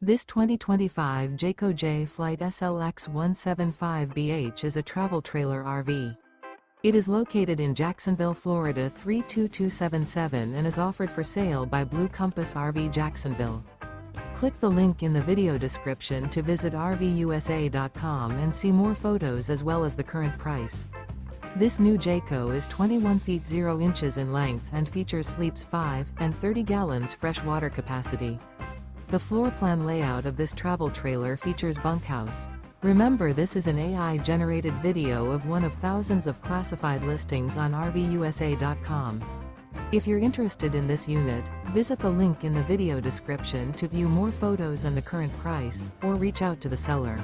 This 2025 Jayco Jay Flight SLX 175BH is a travel trailer RV. It is located in Jacksonville, Florida 32277 and is offered for sale by Blue Compass RV Jacksonville. Click the link in the video description to visit RVUSA.com and see more photos as well as the current price. This new Jayco is 21 feet 0 inches in length and features sleeps 5 and 30 gallons fresh water capacity. The floor plan layout of this travel trailer features bunkhouse. Remember, this is an AI-generated video of one of thousands of classified listings on RVUSA.com. If you're interested in this unit, visit the link in the video description to view more photos and the current price, or reach out to the seller.